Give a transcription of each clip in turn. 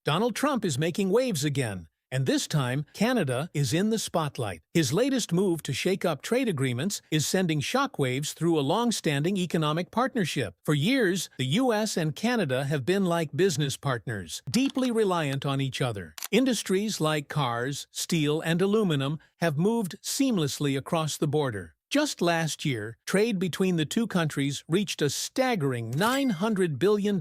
Donald Trump is making waves again, and this time Canada is in the spotlight. His latest move to shake up trade agreements is sending shockwaves through a long-standing economic partnership. For years, the U.S. and Canada have been like business partners, deeply reliant on each other. Industries like cars, steel, and aluminum have moved seamlessly across the border. Just last year, trade between the two countries reached a staggering $900 billion,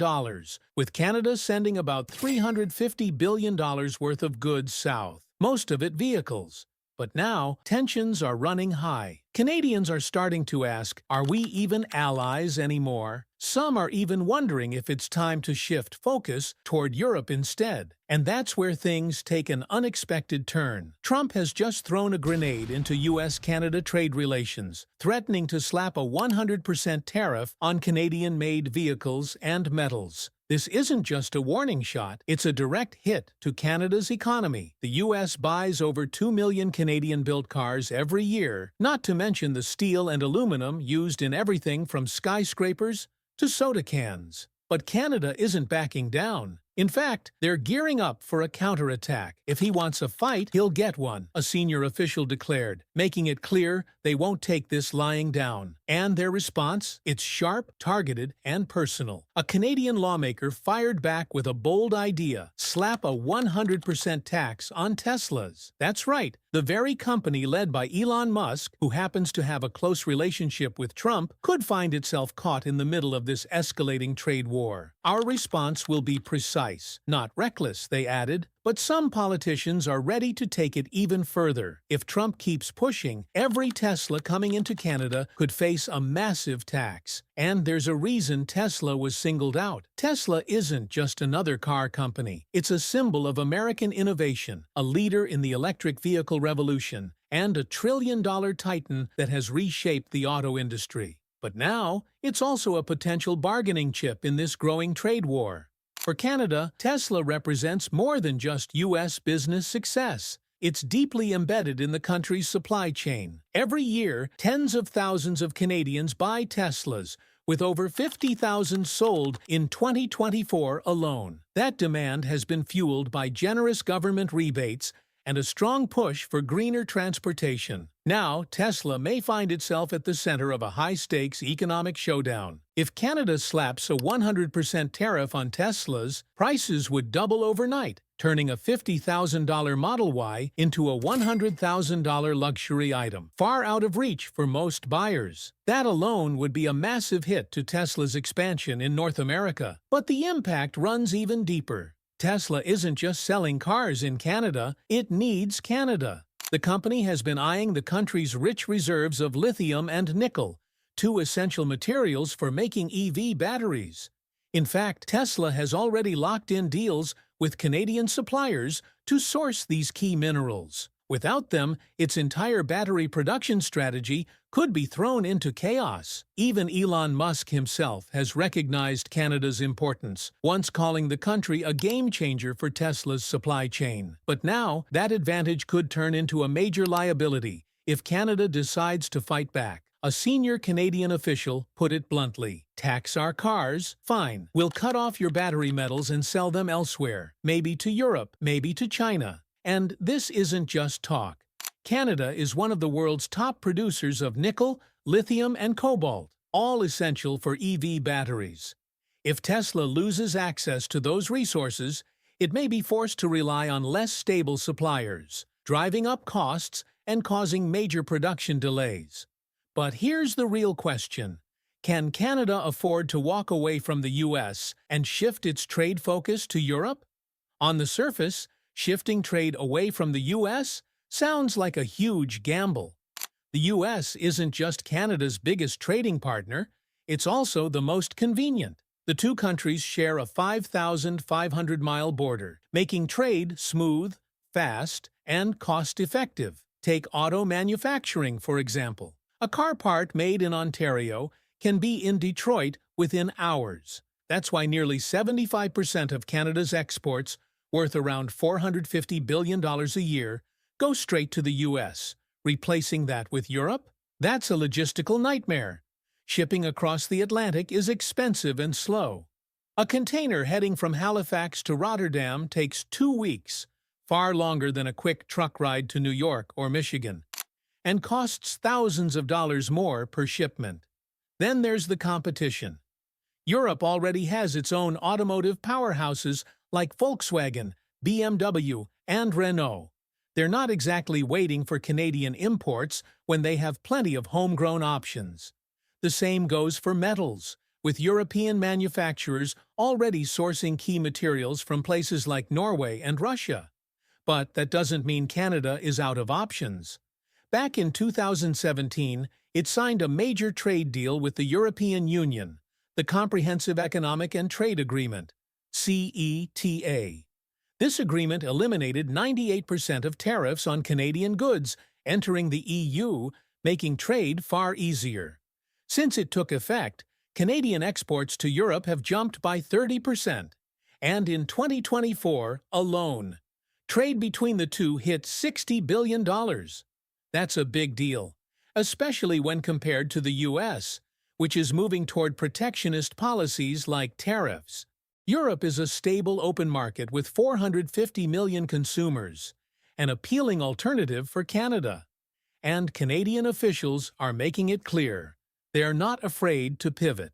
with Canada sending about $350 billion worth of goods south, most of it vehicles. But now, tensions are running high. Canadians are starting to ask, are we even allies anymore? Some are even wondering if it's time to shift focus toward Europe instead. And that's where things take an unexpected turn. Trump has just thrown a grenade into U.S.-Canada trade relations, threatening to slap a 100% tariff on Canadian-made vehicles and metals. This isn't just a warning shot, it's a direct hit to Canada's economy. The U.S. buys over 2 million Canadian-built cars every year, not to mention the steel and aluminum used in everything from skyscrapers to soda cans. But Canada isn't backing down. In fact, they're gearing up for a counterattack. If he wants a fight, he'll get one, a senior official declared, making it clear they won't take this lying down. And their response? It's sharp, targeted, and personal. A Canadian lawmaker fired back with a bold idea: slap a 100% tax on Teslas. That's right, the very company led by Elon Musk, who happens to have a close relationship with Trump, could find itself caught in the middle of this escalating trade war. Our response will be precise, not reckless, they added. But some politicians are ready to take it even further. If Trump keeps pushing, every Tesla coming into Canada could face a massive tax. And there's a reason Tesla was singled out. Tesla isn't just another car company. It's a symbol of American innovation, a leader in the electric vehicle revolution, and a trillion-dollar titan that has reshaped the auto industry. But now, it's also a potential bargaining chip in this growing trade war. For Canada, Tesla represents more than just U.S. business success. It's deeply embedded in the country's supply chain. Every year, tens of thousands of Canadians buy Teslas, with over 50,000 sold in 2024 alone. That demand has been fueled by generous government rebates and a strong push for greener transportation. Now, Tesla may find itself at the center of a high-stakes economic showdown. If Canada slaps a 100% tariff on Teslas, prices would double overnight, turning a $50,000 Model Y into a $100,000 luxury item, far out of reach for most buyers. That alone would be a massive hit to Tesla's expansion in North America. But the impact runs even deeper. Tesla isn't just selling cars in Canada, it needs Canada. The company has been eyeing the country's rich reserves of lithium and nickel, two essential materials for making EV batteries. In fact, Tesla has already locked in deals with Canadian suppliers to source these key minerals. Without them, its entire battery production strategy could be thrown into chaos. Even Elon Musk himself has recognized Canada's importance, once calling the country a game-changer for Tesla's supply chain. But now, that advantage could turn into a major liability if Canada decides to fight back. A senior Canadian official put it bluntly: tax our cars? Fine. We'll cut off your battery metals and sell them elsewhere, maybe to Europe, maybe to China. And this isn't just talk. Canada is one of the world's top producers of nickel, lithium, and cobalt, all essential for EV batteries. If Tesla loses access to those resources, it may be forced to rely on less stable suppliers, driving up costs and causing major production delays. But here's the real question: can Canada afford to walk away from the U.S. and shift its trade focus to Europe? On the surface, shifting trade away from the U.S. sounds like a huge gamble. The U.S. isn't just Canada's biggest trading partner, it's also the most convenient. The two countries share a 5,500-mile border, making trade smooth, fast, and cost-effective. Take auto manufacturing, for example. A car part made in Ontario can be in Detroit within hours. That's why nearly 75% of Canada's exports, worth around $450 billion a year, go straight to the U.S. Replacing that with Europe? That's a logistical nightmare. Shipping across the Atlantic is expensive and slow. A container heading from Halifax to Rotterdam takes 2 weeks, far longer than a quick truck ride to New York or Michigan, and costs thousands of dollars more per shipment. Then there's the competition. Europe already has its own automotive powerhouses like Volkswagen, BMW, and Renault. They're not exactly waiting for Canadian imports when they have plenty of homegrown options. The same goes for metals, with European manufacturers already sourcing key materials from places like Norway and Russia. But that doesn't mean Canada is out of options. Back in 2017, it signed a major trade deal with the European Union, the Comprehensive Economic and Trade Agreement, CETA. This agreement eliminated 98% of tariffs on Canadian goods entering the EU, making trade far easier. Since it took effect, Canadian exports to Europe have jumped by 30%, and in 2024 alone, trade between the two hit $60 billion. That's a big deal, especially when compared to the US, which is moving toward protectionist policies like tariffs. Europe is a stable open market with 450 million consumers, an appealing alternative for Canada. And Canadian officials are making it clear they are not afraid to pivot.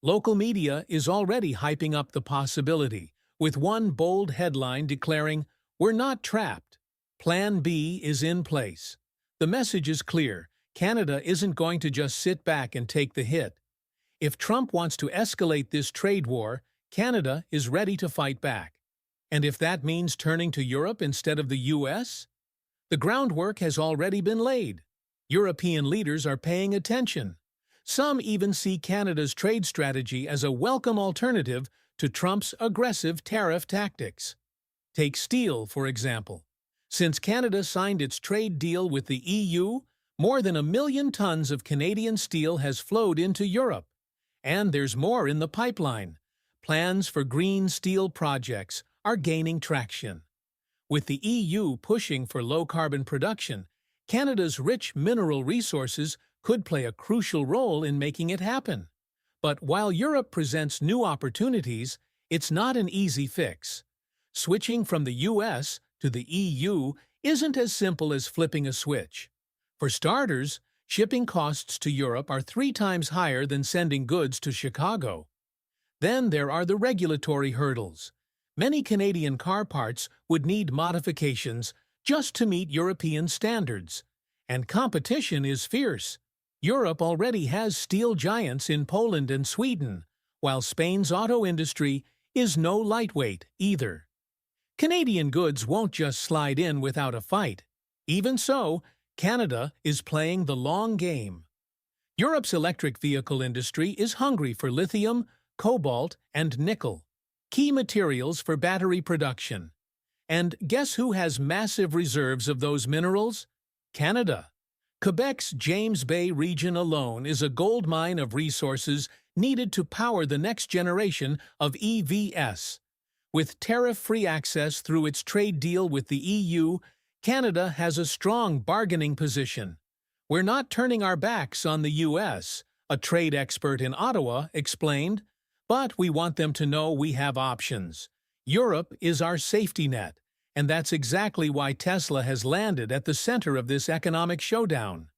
Local media is already hyping up the possibility, with one bold headline declaring, "We're not trapped. Plan B is in place." The message is clear. Canada isn't going to just sit back and take the hit. If Trump wants to escalate this trade war, Canada is ready to fight back. And if that means turning to Europe instead of the US? The groundwork has already been laid. European leaders are paying attention. Some even see Canada's trade strategy as a welcome alternative to Trump's aggressive tariff tactics. Take steel, for example. Since Canada signed its trade deal with the EU, more than 1 million tons of Canadian steel has flowed into Europe. And there's more in the pipeline. Plans for green steel projects are gaining traction. With the EU pushing for low-carbon production, Canada's rich mineral resources could play a crucial role in making it happen. But while Europe presents new opportunities, it's not an easy fix. Switching from the US to the EU isn't as simple as flipping a switch. For starters, shipping costs to Europe are 3 times higher than sending goods to Chicago. Then there are the regulatory hurdles. Many Canadian car parts would need modifications just to meet European standards. And competition is fierce. Europe already has steel giants in Poland and Sweden, while Spain's auto industry is no lightweight either. Canadian goods won't just slide in without a fight. Even so, Canada is playing the long game. Europe's electric vehicle industry is hungry for lithium, cobalt, and nickel, key materials for battery production. And guess who has massive reserves of those minerals? Canada. Quebec's James Bay region alone is a goldmine of resources needed to power the next generation of EVs. With tariff-free access through its trade deal with the EU, Canada has a strong bargaining position. "We're not turning our backs on the US," a trade expert in Ottawa explained, "but we want them to know we have options. Europe is our safety net, and that's exactly why Tesla has landed at the center of this economic showdown."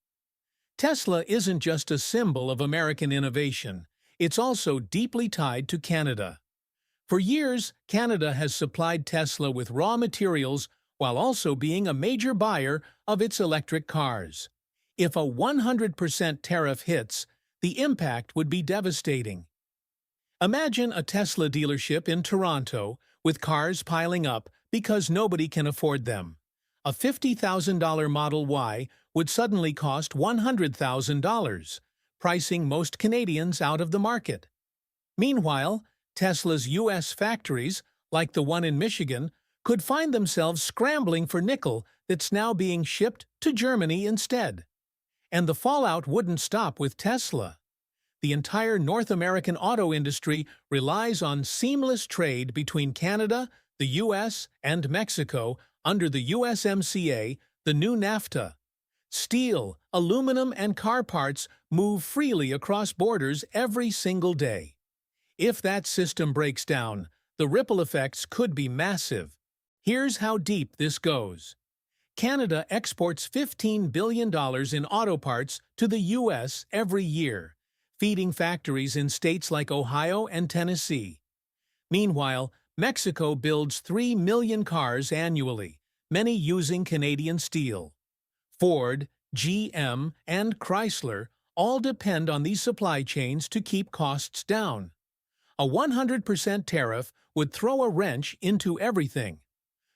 Tesla isn't just a symbol of American innovation, it's also deeply tied to Canada. For years, Canada has supplied Tesla with raw materials while also being a major buyer of its electric cars. If a 100% tariff hits, the impact would be devastating. Imagine a Tesla dealership in Toronto with cars piling up because nobody can afford them. A $50,000 Model Y would suddenly cost $100,000, pricing most Canadians out of the market. Meanwhile, Tesla's US factories, like the one in Michigan, could find themselves scrambling for nickel that's now being shipped to Germany instead. And the fallout wouldn't stop with Tesla. The entire North American auto industry relies on seamless trade between Canada, the US, and Mexico under the USMCA, the new NAFTA. Steel, aluminum, and car parts move freely across borders every single day. If that system breaks down, the ripple effects could be massive. Here's how deep this goes. Canada exports $15 billion in auto parts to the U.S. every year, feeding factories in states like Ohio and Tennessee. Meanwhile, Mexico builds 3 million cars annually, many using Canadian steel. Ford, GM, and Chrysler all depend on these supply chains to keep costs down. A 100% tariff would throw a wrench into everything.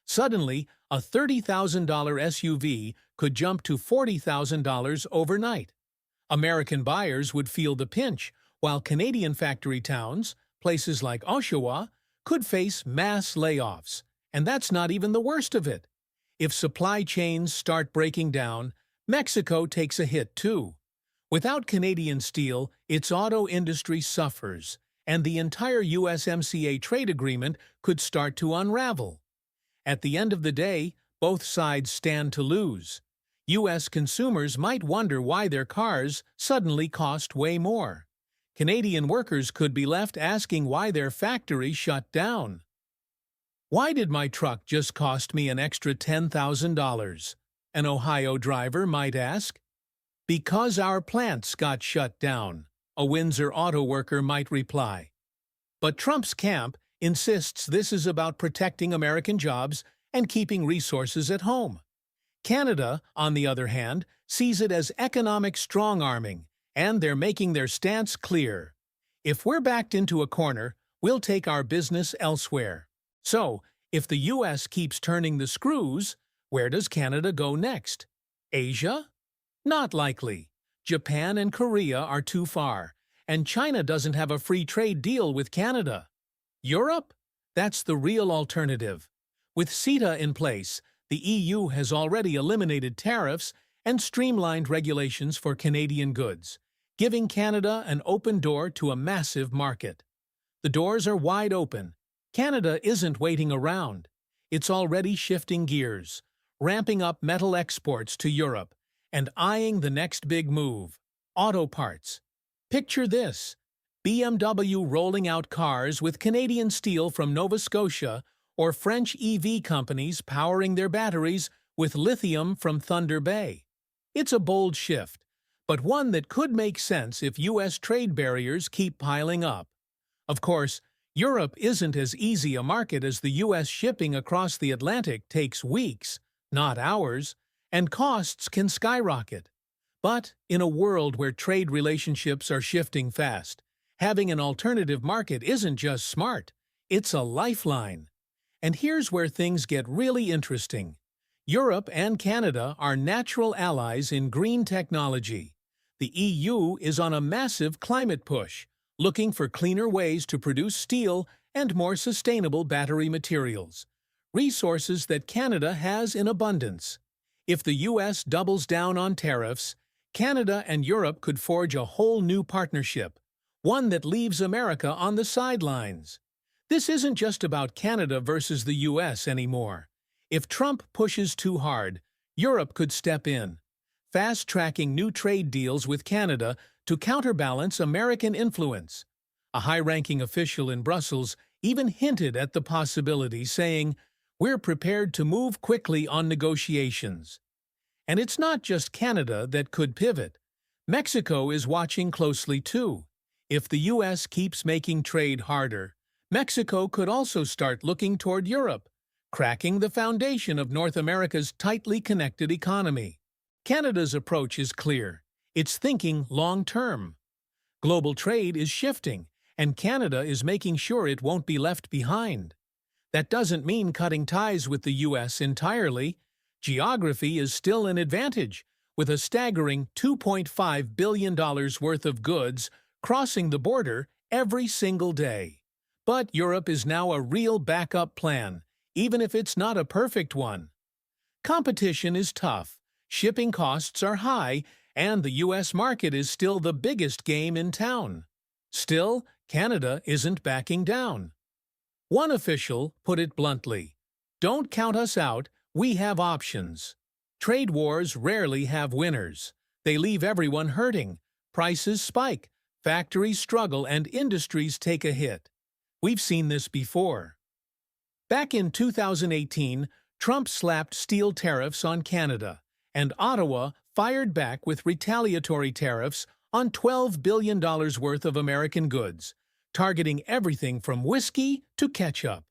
Suddenly, a $30,000 SUV could jump to $40,000 overnight. American buyers would feel the pinch, while Canadian factory towns, places like Oshawa, could face mass layoffs. And that's not even the worst of it. If supply chains start breaking down, Mexico takes a hit too. Without Canadian steel, its auto industry suffers, and the entire USMCA trade agreement could start to unravel. At the end of the day, both sides stand to lose. U.S. consumers might wonder why their cars suddenly cost way more. Canadian workers could be left asking why their factory shut down. Why did my truck just cost me an extra $10,000? An Ohio driver might ask. Because our plants got shut down, a Windsor auto worker might reply. But Trump's camp insists this is about protecting American jobs and keeping resources at home. Canada, on the other hand, sees it as economic strong-arming, and they're making their stance clear. If we're backed into a corner, we'll take our business elsewhere. So, if the U.S. keeps turning the screws, where does Canada go next? Asia? Not likely. Japan and Korea are too far, and China doesn't have a free trade deal with Canada. Europe? That's the real alternative. With CETA in place, the EU has already eliminated tariffs and streamlined regulations for Canadian goods, giving Canada an open door to a massive market. The doors are wide open. Canada isn't waiting around. It's already shifting gears, ramping up metal exports to Europe, and eyeing the next big move: auto parts. Picture this: BMW rolling out cars with Canadian steel from Nova Scotia, or French EV companies powering their batteries with lithium from Thunder Bay. It's a bold shift, but one that could make sense if U.S. trade barriers keep piling up. Of course, Europe isn't as easy a market as the U.S. Shipping across the Atlantic takes weeks, not hours, and costs can skyrocket. But in a world where trade relationships are shifting fast, having an alternative market isn't just smart, it's a lifeline. And here's where things get really interesting. Europe and Canada are natural allies in green technology. The EU is on a massive climate push, looking for cleaner ways to produce steel and more sustainable battery materials, resources that Canada has in abundance. If the U.S. doubles down on tariffs, Canada and Europe could forge a whole new partnership, one that leaves America on the sidelines. This isn't just about Canada versus the U.S. anymore. If Trump pushes too hard, Europe could step in, fast-tracking new trade deals with Canada to counterbalance American influence. A high-ranking official in Brussels even hinted at the possibility, saying, "We're prepared to move quickly on negotiations." And it's not just Canada that could pivot. Mexico is watching closely too. If the U.S. keeps making trade harder, Mexico could also start looking toward Europe, cracking the foundation of North America's tightly connected economy. Canada's approach is clear. It's thinking long-term. Global trade is shifting, and Canada is making sure it won't be left behind. That doesn't mean cutting ties with the U.S. entirely. Geography is still an advantage, with a staggering $2.5 billion worth of goods crossing the border every single day. But Europe is now a real backup plan, even if it's not a perfect one. Competition is tough, shipping costs are high, and the U.S. market is still the biggest game in town. Still, Canada isn't backing down. One official put it bluntly, "Don't count us out, we have options." Trade wars rarely have winners. They leave everyone hurting. Prices spike, factories struggle and industries take a hit. We've seen this before. Back in 2018, Trump slapped steel tariffs on Canada, and Ottawa fired back with retaliatory tariffs on $12 billion worth of American goods, targeting everything from whiskey to ketchup.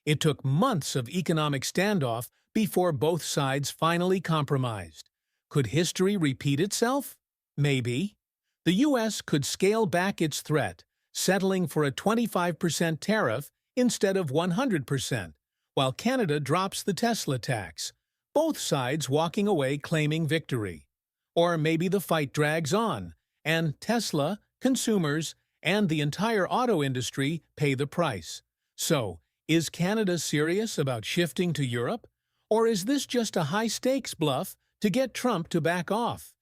It took months of economic standoff before both sides finally compromised. Could history repeat itself? Maybe. The U.S. could scale back its threat, settling for a 25% tariff instead of 100%, while Canada drops the Tesla tax, both sides walking away claiming victory. Or maybe the fight drags on, and Tesla, consumers, and the entire auto industry pay the price. So, is Canada serious about shifting to Europe? Or is this just a high-stakes bluff to get Trump to back off?